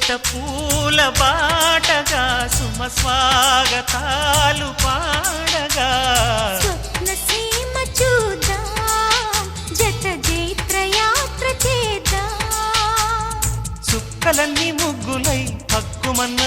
తోట పూల బాటగా సుమ స్వాగతాలు పాడగా స్వప్న సీమ చూద్దాం జత జైత్రయాత్ర చేద్దాం చుక్కలన్నీ ముగ్గులై హక్కుమన్న